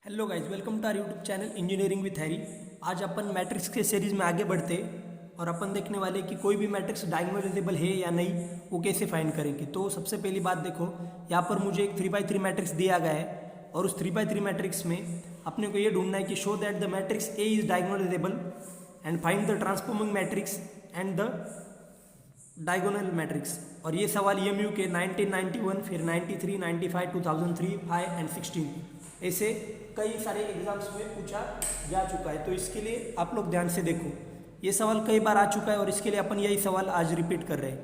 Hello guys, welcome to our YouTube channel engineering with Harry. आज अपन matrix के series में आगे बढ़ते और अपन देखने वाले कि कोई भी मैट्रिक्स डायगोनलाइजेबल है या नहीं, वो कैसे फाइंड करेंगे। तो सबसे पहली बात देखो, यहाँ पर मुझे एक 3x3 मैट्रिक्स दिया गया है और उस 3x3 मैट्रिक्स में अपने को ये ढूंढना है कि show that the matrix A is diagonalisable and find the transforming matrix and the diagonal matrix. और ये सवाल EMU के 1991, फिर 93, 95, 2003, 5 एंड 16 ऐसे कई सारे एग्जाम्स में पूछा जा चुका है। तो इसके लिए आप लोग ध्यान से देखो, ये सवाल कई बार आ चुका है और इसके लिए अपन यही सवाल आज रिपीट कर रहे हैं।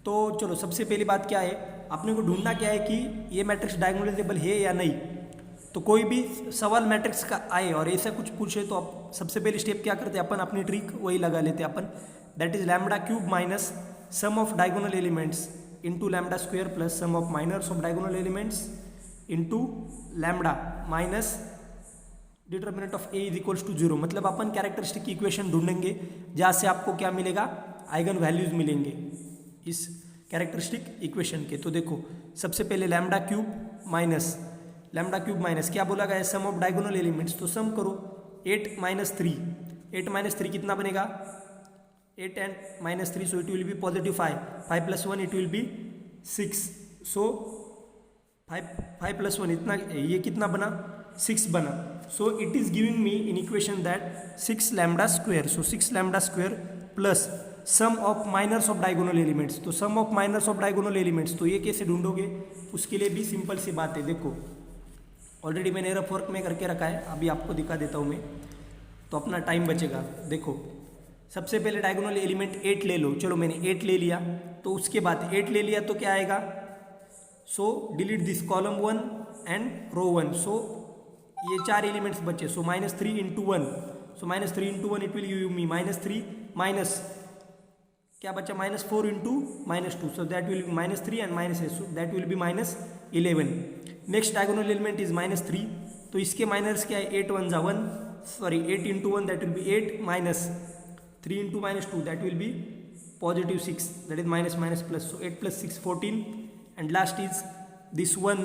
तो चलो, सबसे पहली बात क्या है, अपने को ढूंढना क्या है कि ये मैट्रिक्स डायगोनलाइजेबल है या नहीं। तो कोई भी सवाल मैट्रिक्स का आए और ऐसा कुछ पूछे तो आप सबसे पहले स्टेप क्या करते हैं, अपन अपनी ट्रिक वही लगा लेते हैं अपन, that is lambda cube minus sum of diagonal elements into lambda square plus sum of minors of diagonal elements into lambda minus determinant of A is equals to 0। मतलब अपन कैरेक्टरिस्टिक इक्वेशन ढूंढेंगे जहाँ से आपको क्या मिलेगा, आइगन वैल्यूज मिलेंगे इस characteristic equation के। तो देखो, सबसे पहले लैम्डा क्यूब माइनस क्या बोला गया है, सम ऑफ डायगोनल एलिमेंट्स। तो सम करो 8 माइनस 3 कितना बनेगा, 8 and -3, so it will be positive 5 plus 1 it will be 6, so 5 plus 1 इतना, ये कितना बना, 6 बना। So it is giving me in equation that 6 lambda square, so 6 lambda square plus sum of minors of diagonal elements. तो sum of minors of diagonal elements, तो ये कैसे ढूंढोगे, उसके लिए भी सिंपल सी बात है। देखो, ऑलरेडी मैंने रफ वर्क में करके रखा है, अभी आपको दिखा देता हूँ मैं, तो अपना टाइम बचेगा। देखो, सबसे पहले डायगोनल एलिमेंट 8 ले लो। चलो, मैंने 8 ले लिया, तो उसके बाद 8 ले लिया तो क्या आएगा, सो डिलीट दिस कॉलम 1 एंड रो 1। सो ये 4 एलिमेंट्स बचे, सो -3 into 1, so -3 into 1 it will give me -3 minus क्या बचा, -4 into -2, so that will be -3 and -8, so that will be -11। Next diagonal element is -3, तो इसके माइनस क्या है, 8 1 जा 1, sorry 8 into 1 that will be 8 minus 3 into -2 that will be positive 6, that is minus plus, so 8 plus 6 14, and last is this one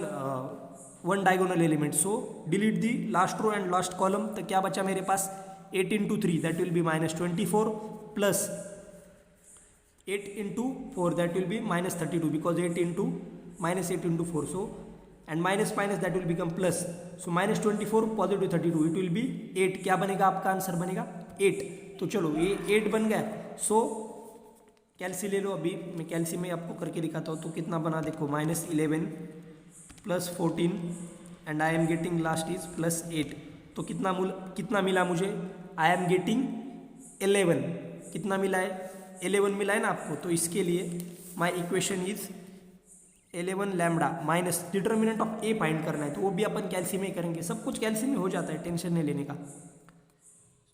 diagonal element, so delete the last row and last column। तो क्या बचा मेरे पास, 8 into 3 that will be -24 plus 8 into 4 that will be -32, because 8 into 4, so and minus that will become plus, so -24 positive 32 it will be 8। क्या बनेगा, आपका answer बनेगा 8। तो चलो, ये 8 बन गया। सो कैल्सी ले लो, अभी मैं कैल्सी में आपको करके दिखाता हूँ। तो कितना बना, देखो, -11 plus 14 and I am getting last is +8। तो कितना मिला मुझे, आई एम गेटिंग 11। कितना मिला है, 11 मिला है ना आपको। तो इसके लिए my equation is 11 lambda minus determinant of A find करना है, तो वो भी अपन कैल्सी में करेंगे। सब कुछ कैल्सी में हो जाता है, टेंशन नहीं लेने का।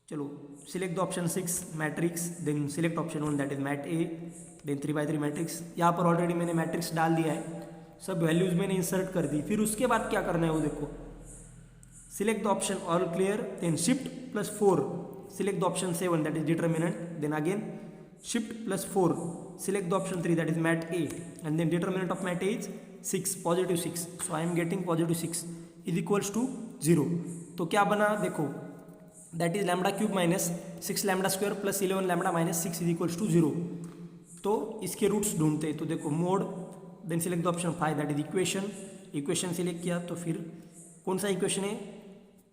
चलो, select the option 6 matrix, then select option 1 that is mat A, then 3x3 matrix. यहाँ पर ऑलरेडी मैंने मैट्रिक्स डाल दिया है, सब वैल्यूज मैंने इंसर्ट कर दी। फिर उसके बाद क्या करना है, वो देखो, select the option all clear, then shift +4 select the option 7 that is determinant, then again shift +4 select the option 3 that is mat A, and then determinant of mat A is 6 positive 6, so I am getting positive 6 is equals to 0। तो क्या बना, देखो, that is lambda cube minus 6 lambda square plus 11 lambda minus 6 is equals to 0। तो इसके roots ढूंढते हैं। तो देखो, mode, then select the option 5 that is equation select किया। तो फिर कौन सा इक्वेशन है,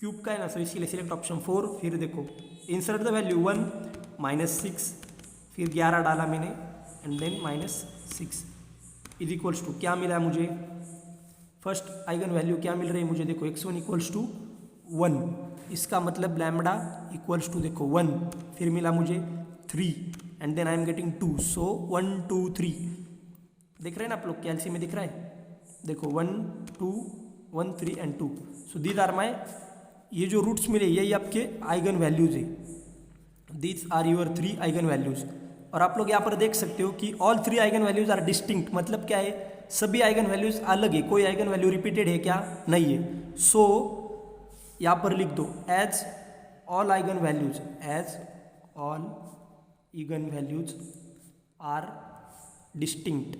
क्यूब का है ना, तो इसके लिए सिलेक्ट ऑप्शन 4। फिर देखो, इंसर्ट द वैल्यू 1 -6, फिर 11 डाला मैंने and then -6 is equals to, क्या मिला मुझे, फर्स्ट आइगन वैल्यू क्या मिल रही है मुझे, देखो, x1 इक्वल्स टू 1। इसका मतलब लैम्डा इक्वल्स टू, देखो, 1, फिर मिला मुझे 3 and then I am getting 2, so 1 2 3। देख रहे हैं ना आप लोग, कैल्सी में दिख रहा है, देखो, 1 2 1 3 and 2, so these are my, ये जो रूट्स मिले यही आपके आइगन वैल्यूज है, these are your 3 eigen values. और आप लोग यहाँ पर देख सकते हो कि all 3 eigen values are distinct, मतलब क्या है, सभी आइगन वैल्यूज अलग है, कोई आइगन वैल्यू रिपीटेड है क्या, नहीं है। सो यहाँ पर लिख दो, as all eigen values are distinct,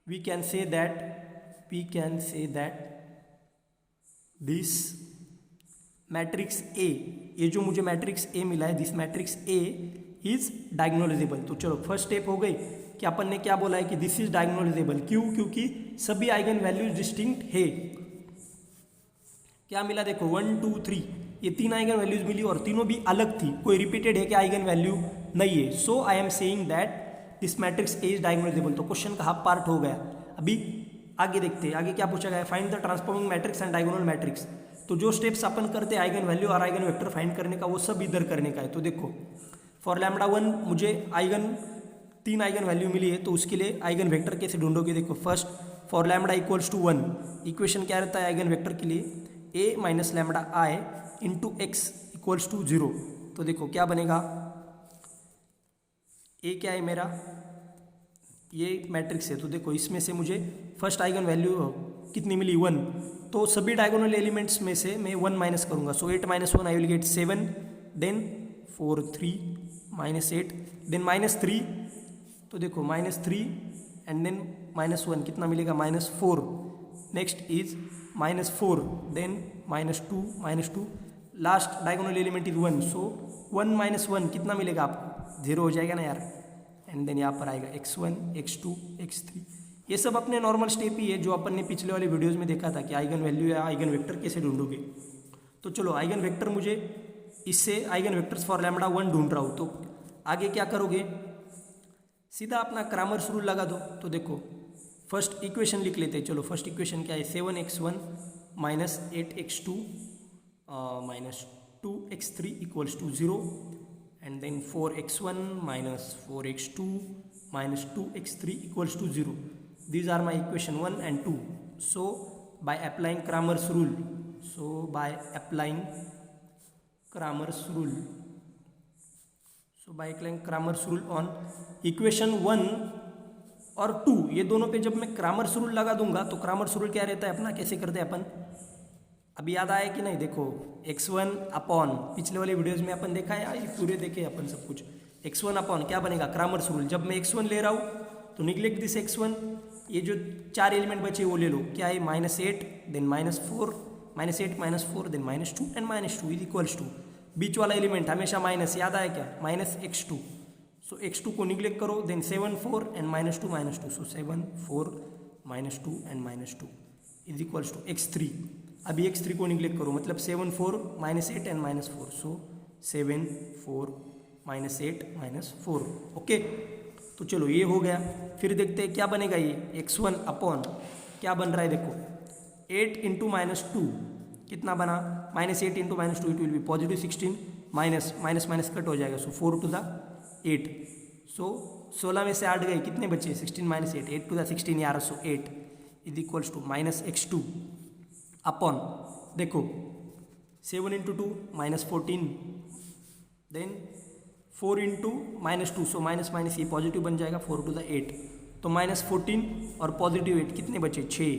we can say that this matrix A, ये जो मुझे मैट्रिक्स ए मिला है, this matrix A is diagonalisable. तो चलो फर्स्ट स्टेप हो गई कि अपन ने क्या बोला है कि दिस इज डायगोनलाइजेबल। क्यों? क्योंकि सभी आइगन वैल्यूज डिस्टिंक्ट है। क्या मिला देखो 1 2 3, ये 3 आइगन वैल्यूज मिली और तीनों भी अलग थी, कोई रिपीटेड है कि आइगन वैल्यू नहीं है। So I am saying that this matrix A is diagonalisable. तो क्वेश्चन का हाफ पार्ट हो गया। अभी आगे देखते हैं, आगे क्या पूछा गया है, find the transforming matrix and diagonal matrix. तो जो स्टेप्स अपन करते हैं आइगन वैल्यू और आइगन वेक्टर फाइंड करने का, वो सब इधर करने का है। तो देखो फॉर लैम्डा 1 मुझे 3 आइगन वैल्यू मिली है, तो उसके लिए आइगन वेक्टर कैसे ढूंढोगे? देखो first for lambda equals to 1, equation क्या रहता है आइगन वेक्टर के लिए, A minus lambda I into X equals to 0। तो देखो क्या बनेगा, ए क्या है मेरा, ये मैट्रिक्स है। तो देखो इसमें से मुझे फर्स्ट आइगन वैल्यू कितनी मिली 1, तो सभी डायगोनल एलिमेंट्स में से मैं 1 माइनस करूंगा। So 8 minus 1 I will get 7, then 4 3 minus 8, then minus 3। तो देखो माइनस 3 एंड देन माइनस 1 कितना मिलेगा, minus 4। Next is minus 4, then minus 2, last diagonal element is 1। So 1 minus 1 कितना मिलेगा आपको, 0 हो जाएगा ना यार। एंड देन यहाँ पर आएगा x1 x2 x3। ये सब अपने नॉर्मल स्टेप ही है जो अपन ने पिछले वाले वीडियोस में देखा था कि आइगन वैल्यू या आइगन वेक्टर कैसे ढूंढोगे। तो चलो आइगन वेक्टर मुझे इससे आइगन वेक्टर्स फॉर लैम्डा 1 ढूंढ रहा हूँ। तो आगे क्या करोगे, सीधा अपना क्रैमर्स रूल लगा दो। तो देखो फर्स्ट इक्वेशन लिख लेते हैं। चलो फर्स्ट इक्वेशन क्या है, 7x1 minus 8x2 minus 2x3 equals to 0, and then 4x1 minus 4x2 minus 2x3 equals to 0. These are my equation 1 and 2. So by applying Cramer's rule, on equation 1 और 2, ये दोनों पे जब मैं Cramer's rule लगा दूंगा तो Cramer's rule क्या रहता है अपना, कैसे करते हैं अपन, अभी याद आया कि नहीं? देखो x1 अपॉन, पिछले वाले वीडियोस में अपन देखा है, ये पूरे देखे अपन सब कुछ। x1 अपॉन क्या बनेगा, क्रैमर्स रूल। जब मैं x1 ले रहा हूँ तो निगलेक्ट दिस x1, ये जो 4 एलिमेंट बचे वो ले लो। क्या है, -8 then -4, -8 -4 then -2 and -2 is equals to, बीच वाला एलिमेंट हमेशा माइनस, याद आया क्या, -x2। सो x2 को निगलेक्ट करो, then 7 4 and -2 so 7 4 -2 and -2 is equals to x3। अभी x3 को निगलेक्ट करो, मतलब 7 4 -8 एंड -4, सो 7 4 -8 -4। ओके, तो चलो ये हो गया। फिर देखते हैं क्या बनेगा, ये x1 अपॉन क्या बन रहा है, देखो 8 इंटू -2 कितना बना, -8 into -2 it will be positive 16, minus cut हो जाएगा, सो 4 टू द 8। सो 16 में से 8 गए, कितने बचे, 16 -8, 8 टू द 16 यार, so 8 is equals to -x2 upon, देखो 7 into 2 -14, then 4 into -2, so minus ये पॉजिटिव बन जाएगा, 4 टू द 8, तो -14 और पॉजिटिव 8 कितने बचे, 6,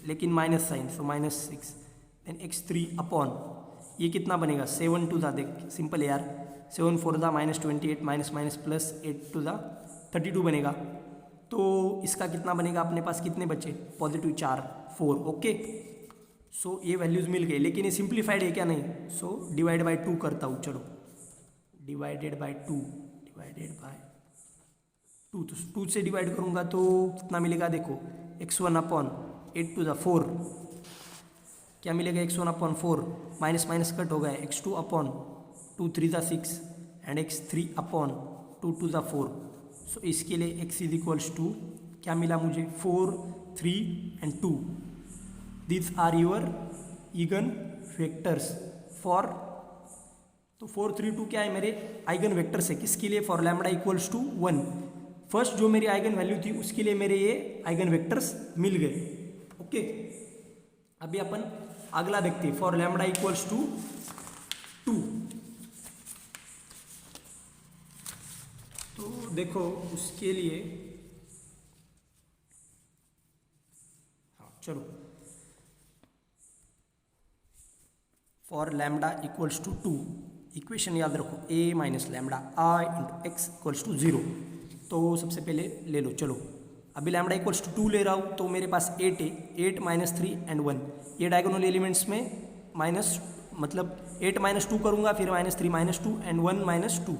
लेकिन माइनस साइन, सो -6, देन x3 अपॉन ये कितना बनेगा, 7 टू द, देख सिंपल है यार, 7 4 the -28 minus plus 8 to the 32 बनेगा। तो इसका कितना बनेगा अपने पास, कितने बचे, पॉजिटिव 4 4। ओके, सो ये वैल्यूज़ मिल गई, लेकिन ये सिंप्लीफाइड है क्या, नहीं। सो डिवाइड बाय 2 करता हूँ, चलो डिवाइडेड बाय 2, तो 2 से डिवाइड करूँगा तो कितना मिलेगा, देखो x1 अपॉन 8 टू द 4, क्या मिलेगा, x1 अपॉन 4, माइनस कट हो गया, x2 upon 2 3 the 6 and x3 upon 2 to the 4। So इसके लिए x इज इक्वल्स टू क्या मिला मुझे, 4 3 and 2। These are your eigen vectors for, तो 4 3 2 क्या है, मेरे आइगन वेक्टर्स है, किसके लिए, for lambda equals to 1। First जो मेरी आइगन वैल्यू थी उसके लिए मेरे ये आइगन वेक्टर्स मिल गए। ओके, अभी अपन अगला देखते हैं, फॉर लैम्डा इक्वल्स टू 2। तो देखो उसके लिए, हाँ चलो, for lambda equals to 2, equation याद रखो, a minus lambda I into X equals to 0। तो सबसे पहले ले लो, चलो अभी लैम्बडा इक्वल्स टू 2 ले रहा हूँ तो मेरे पास 8 है, 8 माइनस 3 एंड 1, ये डायगोनल एलिमेंट्स में माइनस मतलब 8 माइनस 2 करूँगा, फिर -3 -2 एंड 1 -2,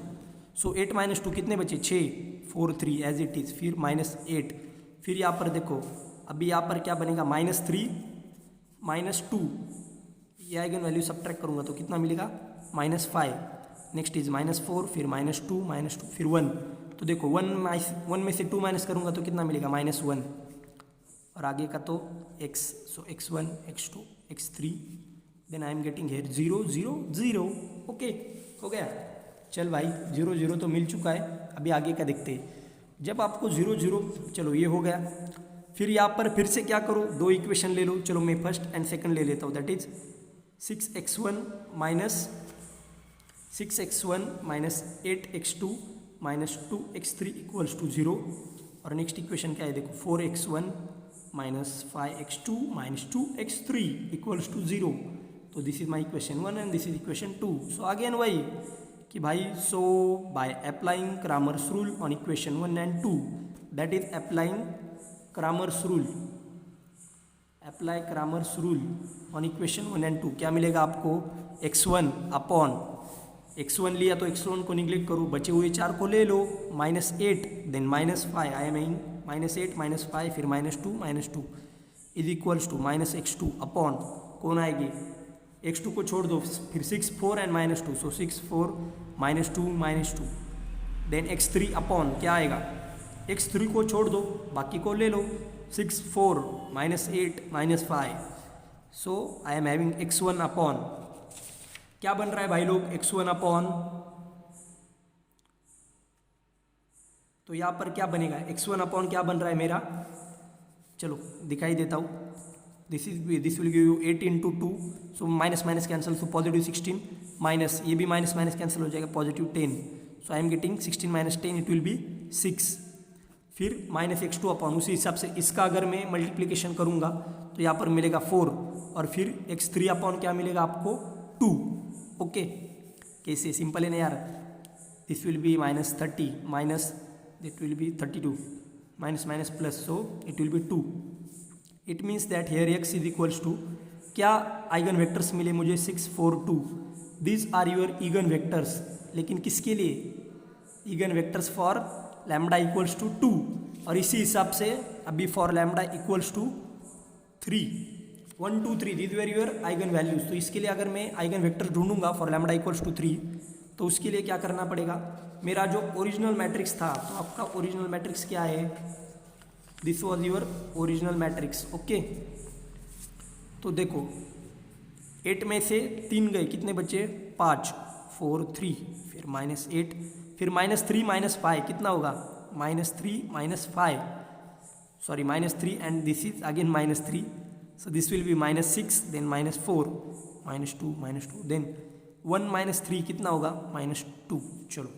सो 8 माइनस 2 कितने बचे 6, 4 3 एज इट इज़, फिर -8, फिर यहाँ पर देखो अभी यहाँ पर क्या बनेगा -3 -2, ये आइगन वैल्यू सब्ट्रैक्ट करूँगा तो कितना मिलेगा -5, नेक्स्ट इज -4, फिर -2 फिर 1, तो देखो 1 में से 2 माइनस करूँगा तो कितना मिलेगा -1, और आगे का तो x, so x1 x2 x3, then I am getting here 0 0 0, okay हो गया। चल भाई 0 0 तो मिल चुका है, अभी आगे का देखते हैं। जब आपको 0 0, चलो ये हो गया, फिर यहाँ पर फिर से क्या करो, दो इक्वेशन ले लो, चलो मैं फर्स्ट एंड सेकंड ले लेता हूँ, that is 6x1 minus 8x2 minus 2x3 equals to 0, और नेक्स्ट इक्वेशन क्या है देखो 4x1 minus 5x2 minus 2x3 equals to 0, तो this is my equation 1 and this is equation 2। So again वही कि भाई so by applying Cramer's rule on equation 1 and 2, that is applying Cramer's rule, apply Cramer's rule on equation 1 and 2, क्या मिलेगा आपको x1 upon x1 लिया तो x1 को neglect करो, बचे हुए 4 को ले लो, -8 देन -5, आई एम एइंग -8 -5 फिर -2 is equals to -x2 upon कौन आएगी x2 को छोड़ दो, फिर 6 4 and -2, so 6 4 -2 then x3 upon क्या आएगा, x3 को छोड़ दो बाकी को ले लो, 6 4 -8 -5, so I am having x1 upon क्या बन रहा है भाई लोग x1 अपॉन, तो यहाँ पर क्या बनेगा x1 अपॉन क्या बन रहा है मेरा, चलो दिखाई देता हूँ, this will give you 8 into 2, so minus minus cancel, so positive 16 minus ये भी माइनस माइनस कैंसिल हो जाएगा, positive 10, so I am getting 16 minus 10 it will be 6, फिर -x2 अपॉन उसी हिसाब से इसका अगर मैं मल्टीप्लीकेशन करूँगा तो यहाँ पर मिलेगा 4, और फिर x3 अपॉन क्या मिलेगा आपको 2, ओके कैसे सिंपल है ना यार, this will be -30 minus that will be 32 minus minus plus, so it will be 2, it means that here x is equals to क्या आइगन वेक्टर्स मिले मुझे 6 4 2, these are your eigen vectors, लेकिन किसके लिए eigen vectors for lambda equals to 2, और इसी हिसाब से अभी for lambda equals to 3 1 2 3 these were your eigen values, तो इसके लिए अगर मैं आइगन वेक्टर ढूंढूंगा फॉर लैम्बडा इक्वल्स टू 3, तो उसके लिए क्या करना पड़ेगा, मेरा जो ओरिजिनल मैट्रिक्स था, तो आपका ओरिजिनल मैट्रिक्स क्या है, this was your original matrix, okay. तो देखो 8 में से 3 गए, कितने बचे 5 4 3, फिर -8, फिर -3 -5 कितना होगा -3 -5, sorry -3 and this is again -3, so this will be -6 then -4 -2 then 1 -3 कितना होगा -2, चलो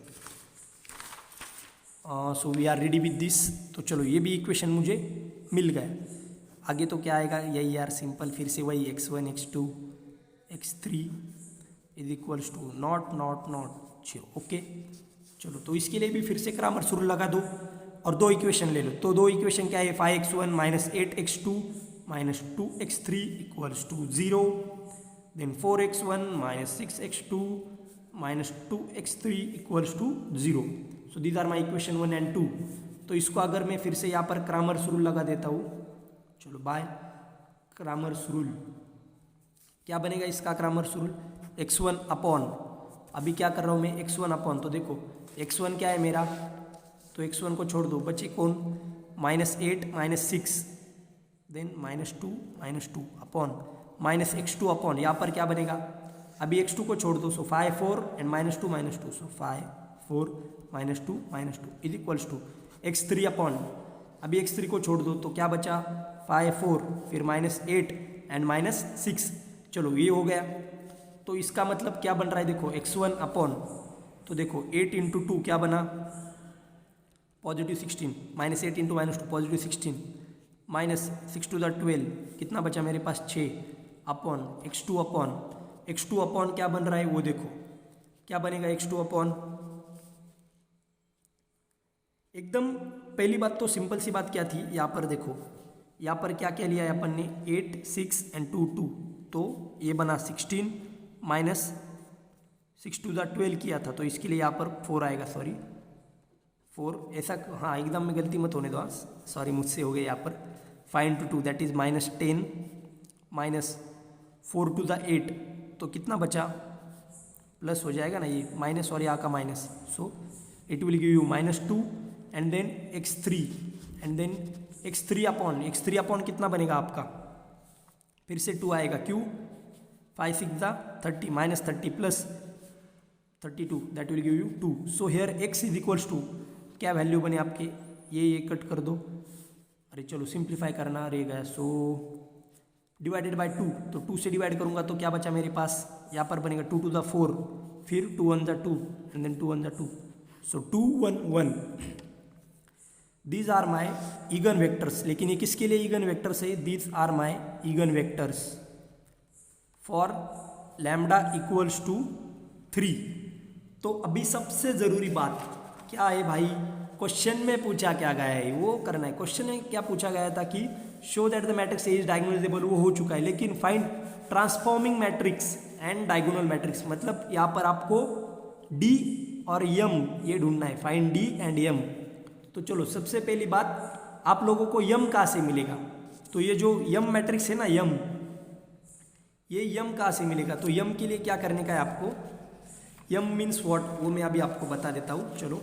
so we are ready with this, तो चलो ये भी इक्वेशन मुझे मिल गया। आगे तो क्या आएगा यही यार सिंपल, फिर से वही x1 x2 x3 is equals to not 0, okay. चलो तो इसके लिए भी फिर से क्रामर्स रूल लगा दो और दो इक्वेशन ले लो, तो दो इक्वेशन क्या है 5x1 -8x2 -2x3 equals to 0, then 4x1 -6x2 -2x3 equals to 0, so these are my equation 1 and 2। तो इसको अगर मैं फिर से यहाँ पर क्रामर्स रूल लगा देता हूँ, चलो बाय क्रामर्स रूल, क्या बनेगा इसका क्रामर्स रूल, x1 अपॉन, अभी क्या कर रहा हूँ मैं x1 अपॉन, तो देखो x1 क्या है मेरा, तो x1 को छोड़ दो, बचे कौन -8 -6 देन -2 अपॉन -x2 अपॉन, यहाँ पर क्या बनेगा, अभी x2 को छोड़ दो, so 5 4 and -2 so 5 4 -2 is equals to x3 upon, अभी x3 को छोड़ दो तो क्या बचा 5 4 फिर -8 एंड -6, चलो ये हो गया। तो इसका मतलब क्या बन रहा है देखो x1 अपॉन, तो देखो 8 इंटू 2 क्या बना positive 16, -8 into -2 positive 16, -6 to the 12 कितना बचा मेरे पास 6 अपॉन x2 अपॉन क्या बन रहा है वो देखो, क्या बनेगा x2 अपॉन एकदम पहली बात तो सिंपल सी बात क्या थी, यहाँ पर देखो, यहाँ पर क्या क्या लिया है अपन ने, 8 6 एंड 2 2, तो ये बना 16 माइनस 6 टू द 12 किया था, तो इसके लिए यहाँ पर 4 आएगा, सॉरी 4 ऐसा, हाँ एकदम में गलती मत होने दो, सॉरी मुझसे हो गया यहाँ पर। 5 into 2 that is -10 minus 4 to the 8, तो कितना बचा, प्लस हो जाएगा ना ये माइनस और यहाँ का minus, so it will give you -2 and then x3 and then x3 upon कितना बनेगा आपका, फिर से 2 आएगा, क्यों, 5 6 the 30 minus 30 plus 32 that will give you 2। So here x is equals to क्या वैल्यू बने आपके, ये कट कर दो, अरे चलो सिंप्लीफाई करना रहेगा, सो डिवाइडेड बाय 2, तो 2 से डिवाइड करूंगा तो क्या बचा मेरे पास, यहाँ पर बनेगा 2 टू द 4, फिर 2 1 the 2 and then 2 1 the 2, so 2 1 1। These are my eigen vectors, लेकिन ये किसके लिए ईगन वेक्टर्स है, these are my eigen vectors for lambda equals to 3। तो अभी सबसे ज़रूरी बात क्या है भाई, क्वेश्चन में पूछा क्या गया है वो करना है। क्वेश्चन में क्या पूछा गया था कि show that the matrix A is diagonalisable, वो हो चुका है, लेकिन find transforming matrix and diagonal matrix, मतलब यहाँ पर आपको डी और यम ये ढूंढना है, फाइंड डी एंड यम। तो चलो सबसे पहली बात, आप लोगों को यम कहाँ से मिलेगा, तो ये जो यम मैट्रिक्स है ना यम, ये यम कहाँ से मिलेगा, तो यम के लिए क्या करने का है आपको, यम मीन्स व्हाट, वो मैं अभी आपको बता देता हूँ। चलो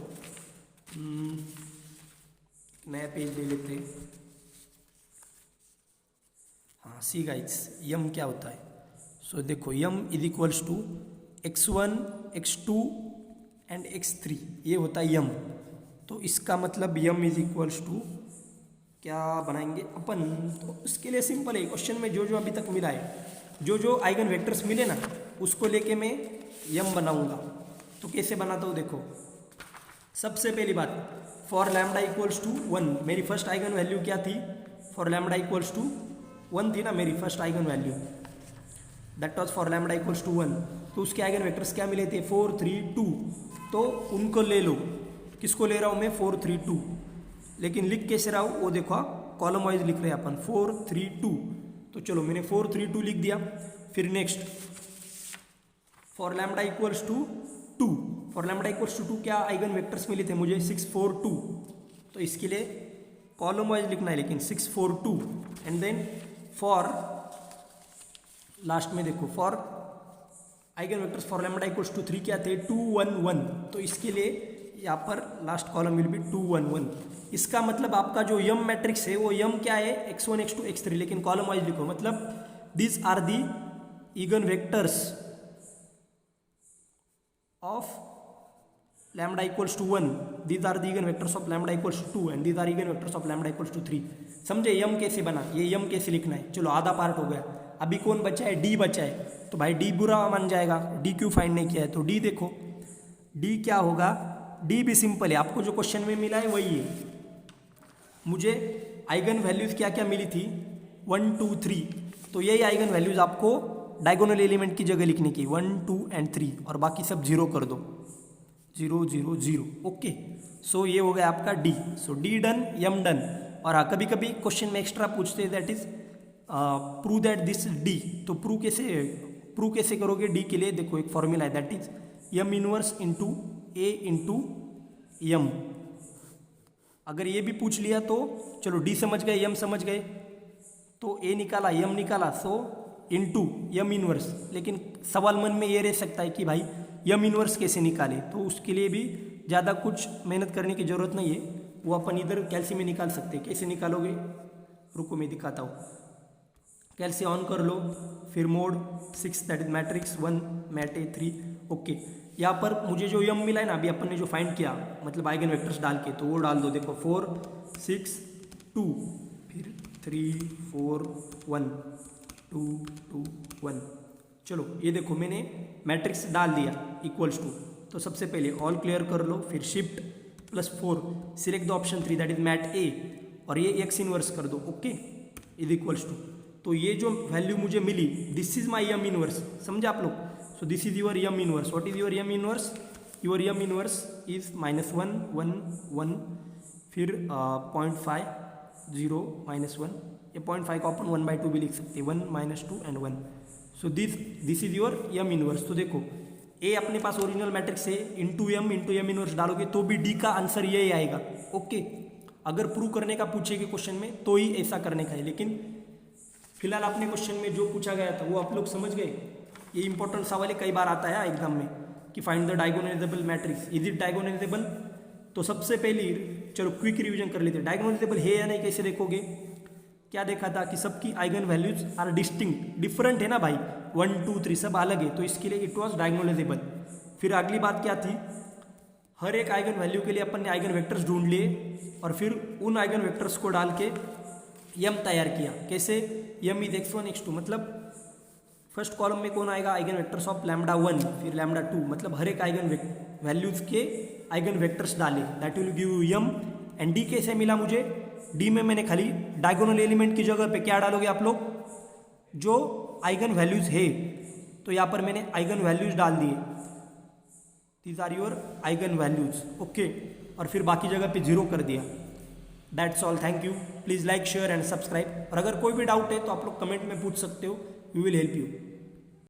नया पेज ले लेते हैं, हाँ सी गाइस, यम क्या होता है, सो देखो M is equals to x1 x2 and x3, ये होता है यम। तो इसका मतलब यम इज इक्वल्स टू क्या बनाएंगे अपन, तो इसके लिए सिंपल है, क्वेश्चन में जो जो अभी तक मिला है, जो जो आइगन वेक्टर्स मिले ना उसको लेके मैं यम बनाऊंगा। तो कैसे बनाता हूँ देखो, सबसे पहली बात, फॉर लैम्डा इक्वल्स टू 1, मेरी फर्स्ट आइगन वैल्यू क्या थी, फॉर लैम्डा इक्वल्स टू 1 थी ना मेरी first eigen value, that was for lambda equals to 1। तो उसके आइगन वेक्टर्स क्या मिले थे, 4 3 2, तो उनको ले लो, किसको ले रहा हूँ मैं, 4 3 2, लेकिन लिख कैसे रहा हूँ वो देखो, कॉलम वाइज लिख रहे हैं अपन 4 3 2, तो चलो मैंने 4 3 2 लिख दिया। फिर next for lambda equals to 2, for lambda equals to 2 क्या आइगन वेक्टर्स मिले थे मुझे, 6 4 2, तो इसके लिए कॉलम वाइज लिखना है, लेकिन 6 4 2 एंड देन फॉर लास्ट में देखो, for eigen vectors for lambda equals to 3 क्या थे, 2 1 1, तो इसके लिए यहाँ पर लास्ट कॉलम विल बी 2 1 1। इसका मतलब आपका जो यम मैट्रिक्स है वो यम क्या है, x1 x2 x3, लेकिन कॉलम वाइज लिखो, मतलब this are the eigen vectors of lambda equals to 1, these are the eigen vectors of lambda equals to 2 and these are eigen vectors of lambda equals to 3। समझे यम कैसे बना, ये यम कैसे लिखना है। चलो आधा पार्ट हो गया, अभी कौन बचा है, डी बचा है, तो भाई डी बुरा मान जाएगा, डी क्यों फाइंड नहीं किया है, तो डी देखो, डी क्या होगा, डी भी सिंपल है, आपको जो क्वेश्चन में मिला है वही है। मुझे आइगन वैल्यूज क्या क्या मिली थी, 1 2 3, तो यही आइगन वैल्यूज आपको डायगोनल एलिमेंट की जगह लिखने की, 1 2 एंड 3, और बाकी सब 0 कर दो, 0 0 0, ओके। सो ये हो गया आपका D, so D done, M done. और हाँ कभी कभी क्वेश्चन में एक्स्ट्रा पूछते हैं, that is prove that this D, तो प्रूव कैसे करोगे डी के लिए, देखो एक फॉर्मूला है, that is M inverse into A into M. अगर ये भी पूछ लिया तो चलो डी समझ गए, यम समझ गए, तो ए निकाला यम निकाला, सो इंटू यम इनवर्स। लेकिन सवाल मन में ये रह सकता है कि भाई यम इनवर्स कैसे निकाले, तो उसके लिए भी ज़्यादा कुछ मेहनत करने की ज़रूरत नहीं है, वो अपन इधर कैल्सी में निकाल सकते हैं। कैसे निकालोगे, रुको मैं दिखाता हूँ। कैल्सी ऑन कर लो, फिर mode 6 that is matrix 1 matte 3, okay. यहाँ पर मुझे जो यम मिला है ना, अभी अपन ने जो फाइंड किया, मतलब आइगन वेक्टर्स डाल के, तो वो डाल दो, देखो 4 6 2, फिर 3 4 1 2 2 1। चलो ये देखो मैंने मैट्रिक्स डाल दिया इक्वल्स टू, तो सबसे पहले ऑल क्लियर कर लो, फिर shift +4 select the option 3 that is mat A, और ये एक्स इनवर्स कर दो, ओके, इज इक्वल्स टू। तो ये जो वैल्यू मुझे मिली, this is my M inverse, समझे आप लोग। So this is your M inverse, what is your M inverse, your M inverse is -1 1 1, फिर 0.5 -1, ये 0.5 को अपन 1/2 भी लिख सकते हैं, 1 - 2 and 1. So this is your M inverse. तो देखो ए अपने पास ओरिजिनल मैट्रिक्स है, इंटू एम इनवर्स डालोगे तो भी डी का आंसर यही आएगा. ओके, अगर प्रूव करने का पूछेगा क्वेश्चन में तो ही ऐसा करने का है, लेकिन फिलहाल अपने क्वेश्चन में जो पूछा गया था वो आप लोग समझ गए. ये इंपॉर्टेंट सवाल है, कई बार आता है एग्जाम में कि find the diagonalisable matrix, is it diagonalisable. तो सबसे पहले चलो क्विक रिवीजन कर लेते हैं. डायगोनलाइजेबल है या नहीं कैसे देखोगे. क्या देखा था कि सबकी eigen values are distinct, different है ना भाई, 1 2 3 सब अलग है, तो इसके लिए इट वाज डायगोनलाइजेबल. फिर अगली बात क्या थी, हर एक आइगन वैल्यू के लिए अपन ने आइगन वेक्टर्स ढूंढ लिए और फिर उन आइगन वेक्टर्स को डाल के यम तैयार किया. कैसे, यम इज x1 x2, मतलब फर्स्ट कॉलम में कौन आएगा, आइगन वेक्टर्स ऑफ लैम्डा 1 फिर लैम्डा 2, मतलब हर एक आइगन वैल्यूज के आइगन वेक्टर्स डाले, that will give you M. And D कैसे मिला मुझे, डी में मैंने खाली डायगोनल एलिमेंट की जगह पे क्या डालोगे आप लोग, जो आइगन वैल्यूज है, तो यहाँ पर मैंने आइगन वैल्यूज डाल दिए, these are your eigen values. Okay, और फिर बाकी जगह पे 0 कर दिया. That's all, thank you. Please like share and subscribe. और अगर कोई भी डाउट है तो आप लोग कमेंट में पूछ सकते हो, वी विल हेल्प यू.